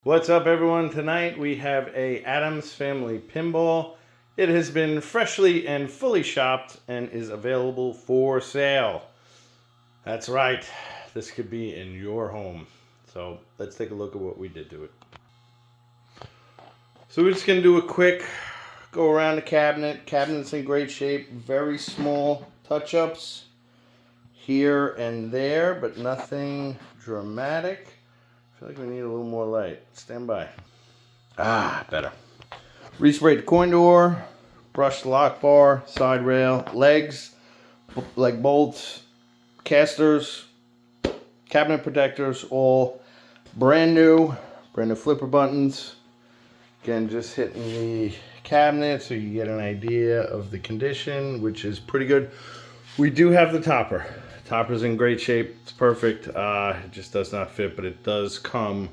What's up, everyone? Tonight we have a Addams Family pinball. It has been freshly and fully shopped and is available for sale. That's right, this could be in your home. So let's take a look at what we did to it. So we're just gonna do a quick go around the cabinet. Cabinet's in great shape, very small touch-ups here and there, but nothing dramatic. I feel like we need a little more light. Stand by. Better. Resprayed the coin door, brushed the lock bar, side rail, legs, leg bolts, casters, cabinet protectors, all brand new flipper buttons. Again, just hitting the cabinet so you get an idea of the condition, which is pretty good. We do have the topper. Topper's in great shape. It's perfect. It just does not fit, but it does come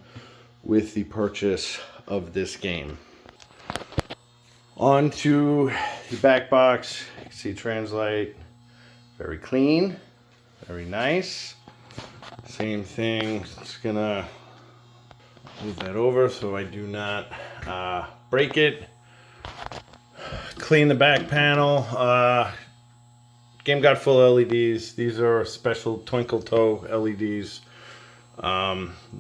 with the purchase of this game. On to the back box. You can see translate. Very clean. Very nice. Same thing. Just gonna move that over so I do not break it. Clean the back panel. Game got full LEDs. These are special twinkle toe LEDs.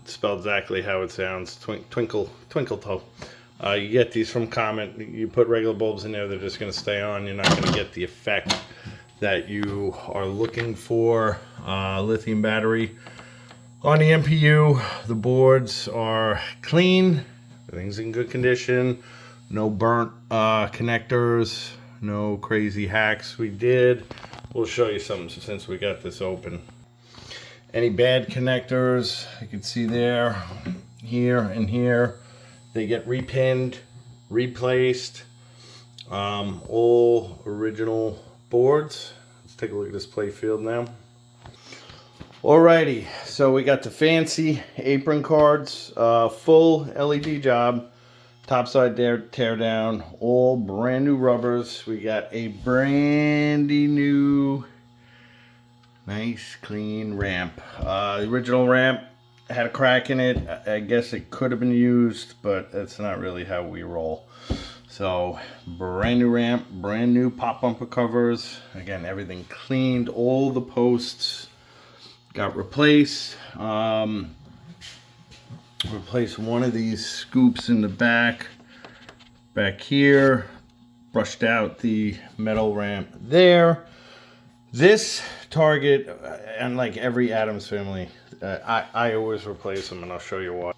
Spelled exactly how it sounds. Twinkle toe. You get these from Comet. You put regular bulbs in there, they're just going to stay on. You're not going to get the effect that you are looking for. Lithium battery on the MPU. The boards are clean. Everything's in good condition. No burnt connectors. No crazy hacks we did. We'll show you some since we got this open. Any bad connectors, you can see there, here and here, they get repinned, replaced. All original boards. Let's take a look at this play field now. Alrighty, so we got the fancy apron cards, full LED job. Topside tear down, all brand new rubbers. We got a brandy new, nice clean ramp. The original ramp had a crack in it. I guess it could have been used, but that's not really how we roll. So brand new ramp, brand new pop bumper covers. Again, everything cleaned. All the posts got replaced. Replace one of these scoops in the back here, brushed out the metal ramp there. This target, unlike every Addams Family, I always replace them, and I'll show you why.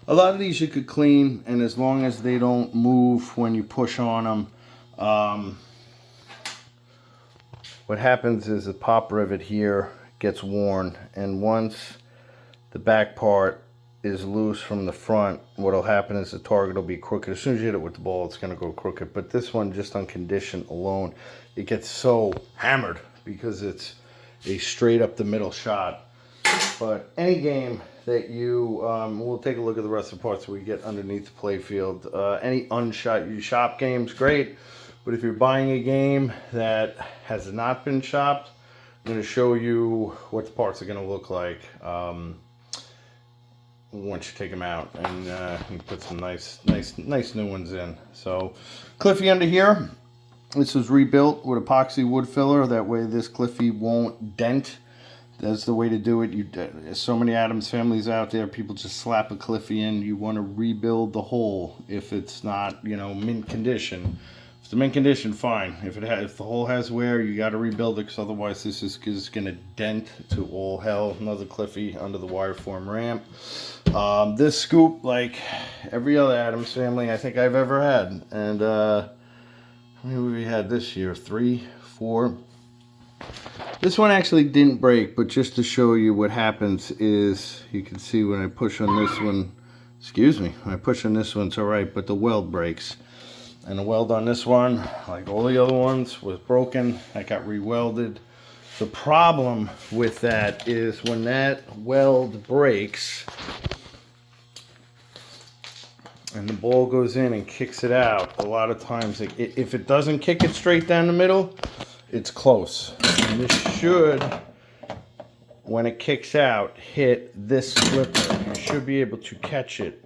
A lot of these you could clean, and as long as they don't move when you push on them, what happens is the pop rivet here gets worn, and once the back part is loose from the front, what'll happen is the target will be crooked. As soon as you hit it with the ball, it's going to go crooked. But this one, just on condition alone, it gets so hammered because it's a straight up the middle shot. But any game that you, we'll take a look at the rest of the parts we get underneath the play field. Any unshot, you shop games, great. But if you're buying a game that has not been shopped, I'm going to show you what the parts are going to look like. Once you take them out, and you put some nice new ones in. So Cliffy under here, this was rebuilt with epoxy wood filler. That way this Cliffy won't dent. That's the way to do it. There's so many Addams Families out there, people just slap a Cliffy in. You want to rebuild the hole if it's not, mint condition. If it's mint condition, fine. If the hole has wear, you got to rebuild it, because otherwise this is going to dent to all hell. Another Cliffy under the wire form ramp. This scoop, like every other Addams Family I think I've ever had, and how many we had this year? 3, 4. This one actually didn't break, but just to show you what happens is, you can see when I push on this one, when I push on this one, it's all right, but the weld breaks. And the weld on this one, like all the other ones, was broken. That got re-welded. The problem with that is when that weld breaks and the ball goes in and kicks it out, a lot of times, if it doesn't kick it straight down the middle, it's close. And this should, when it kicks out, hit this flipper. You should be able to catch it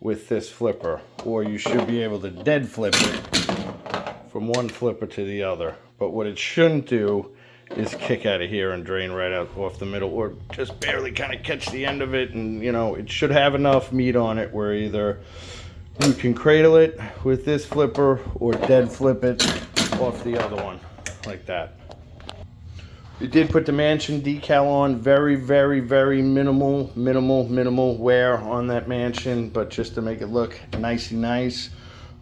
with this flipper, or you should be able to dead flip it from one flipper to the other. But what it shouldn't do is kick out of here and drain right out off the middle, or just barely kind of catch the end of it. And you know, it should have enough meat on it where either you can cradle it with this flipper or dead flip it off the other one like that. We did put the mansion decal on. Very, very, very minimal wear on that mansion, but just to make it look nicey nice.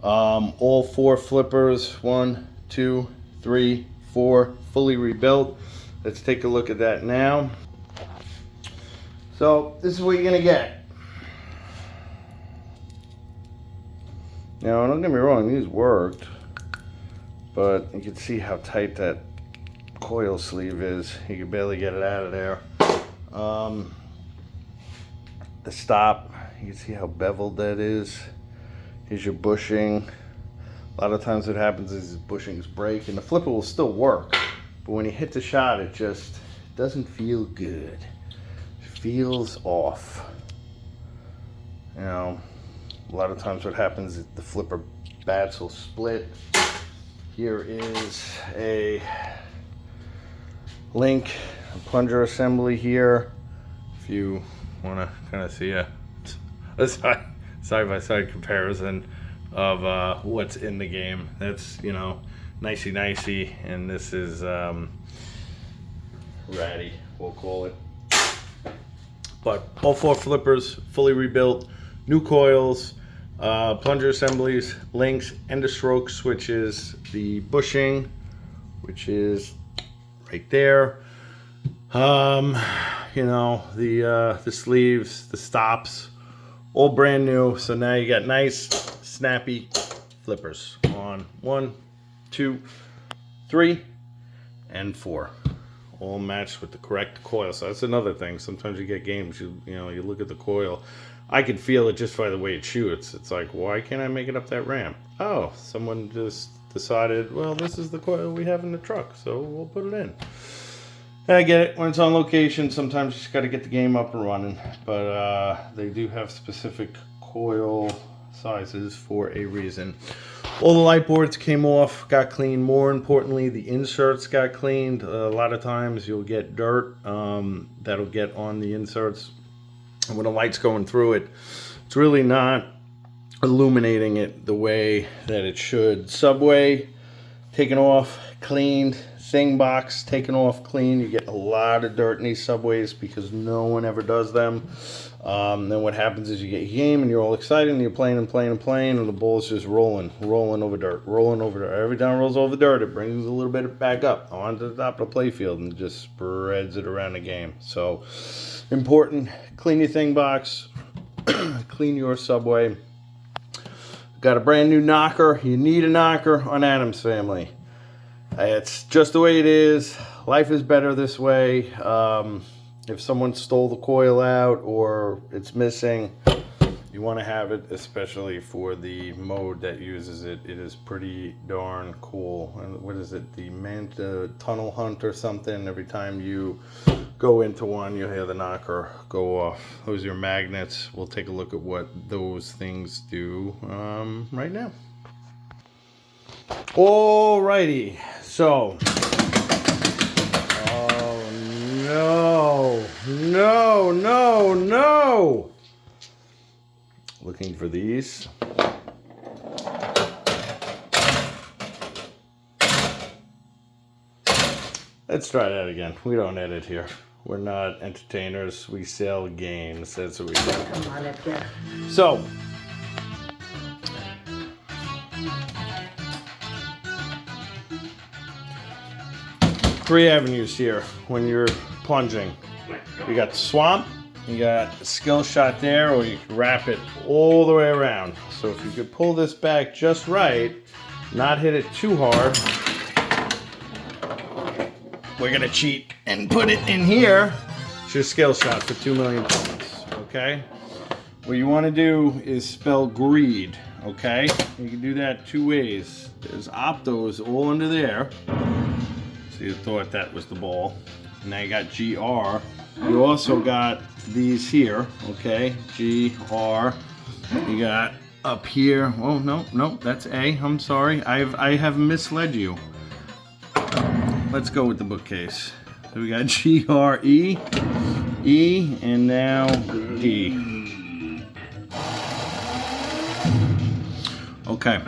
All 4 flippers, 1, 2, 3, 4, fully rebuilt. Let's take a look at that now. So this is what you're gonna get. Now, don't get me wrong, these worked, but you can see how tight that coil sleeve is. You can barely get it out of there. The stop, you can see how beveled that is. Here's your bushing. A lot of times what happens is bushings break, and the flipper will still work, but when you hit the shot, it just doesn't feel good. It feels off. You know, a lot of times what happens is the flipper bats will split. Here is a link, a plunger assembly here. If you want to kind of see a side-by-side comparison of what's in the game. That's, you know, nicey, and this is ratty, we'll call it. But all 4 flippers fully rebuilt, new coils, plunger assemblies, links, end of stroke switches, the bushing, which is right there. You know, the sleeves, the stops, all brand new. So now you got nice, snappy flippers on 1, 2, 3, and 4. All matched with the correct coil. So that's another thing. Sometimes you get games, you know, you look at the coil. I can feel it just by the way it shoots. It's like, why can't I make it up that ramp? Oh, someone just decided, well, this is the coil we have in the truck, so we'll put it in. And I get it, when it's on location, sometimes you just got to get the game up and running. But they do have specific coil sizes for a reason. All the light boards came off, got cleaned. More importantly, the inserts got cleaned. A lot of times you'll get dirt that'll get on the inserts. And when the light's going through it, it's really not illuminating it the way that it should. Subway taken off, cleaned. Thing box taken off, clean. You get a lot of dirt in these subways because no one ever does them. Then what happens is you get your game and you're all excited and you're playing and the ball's just rolling over dirt. Every time it rolls over dirt, it brings a little bit back up onto the top of the playfield and just spreads it around the game. So important, clean your thing box, clean your subway. Got a brand new knocker. You need a knocker on Addams Family. It's just the way it is. Life is better this way. If someone stole the coil out or it's missing, you want to have it, especially for the mode that uses it. It is pretty darn cool. And what is it? The Manta Tunnel Hunt or something. Every time you go into one, you'll hear the knocker go off. Those are your magnets. We'll take a look at what those things do right now. Alrighty, so, oh no, looking for these. Let's try that again. We don't edit here. We're not entertainers. We sell games. That's what we do. Come on up here. So, three avenues here when you're plunging. You got the swamp, you got a skill shot there, or you can wrap it all the way around. So if you could pull this back just right, not hit it too hard, we're gonna cheat and put it in here. It's your skill shot for 2 million points, okay? What you wanna do is spell greed, okay? You can do that 2 ways. There's optos all under there. So you thought that was the ball. Now you got GR. You also got these here, okay? GR. You got up here. Oh no, that's A. I'm sorry. I have misled you. Let's go with the bookcase. So we got GRE, E, and now D. Okay.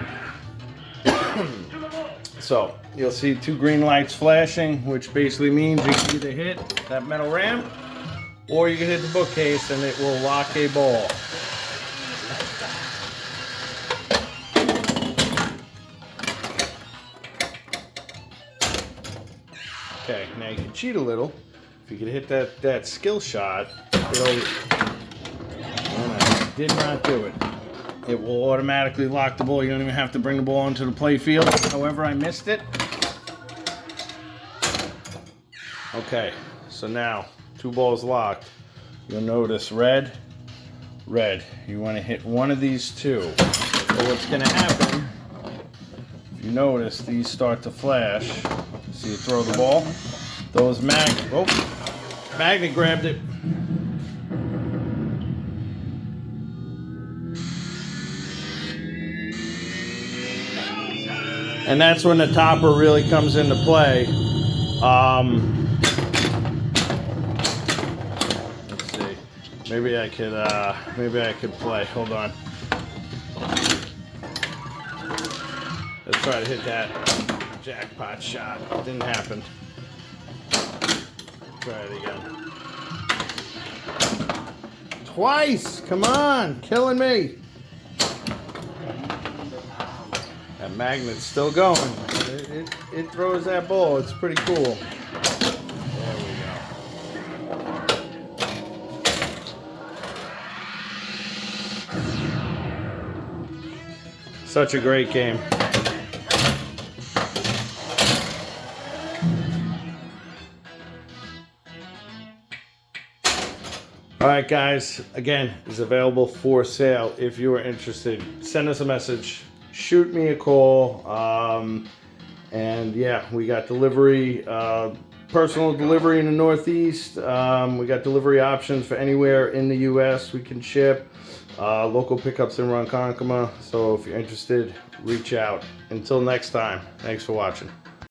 So you'll see 2 green lights flashing, which basically means you can either hit that metal ramp or you can hit the bookcase and it will lock a ball. Okay, now you can cheat a little. If you could hit that skill shot, it'll... And I did not do it. It will automatically lock the ball. You don't even have to bring the ball into the play field. However, I missed it. Okay, so now 2 balls locked. You'll notice red, red. You want to hit one of these 2. So what's going to happen, if you notice, these start to flash. So you throw the ball. Those magnet grabbed it. And that's when the topper really comes into play. Let's see. Maybe I could play. Hold on. Let's try to hit that jackpot shot. Didn't happen. Try it again. Twice! Come on! Killing me! That magnet's still going. It throws that ball. It's pretty cool. There we go. Such a great game. Alright guys, again, it's available for sale. If you are interested, send us a message. Shoot me a call, and yeah, we got delivery, personal delivery in the Northeast. We got delivery options for anywhere in the U.S. we can ship, local pickups in Ronkonkoma. So if you're interested, reach out. Until next time, thanks for watching.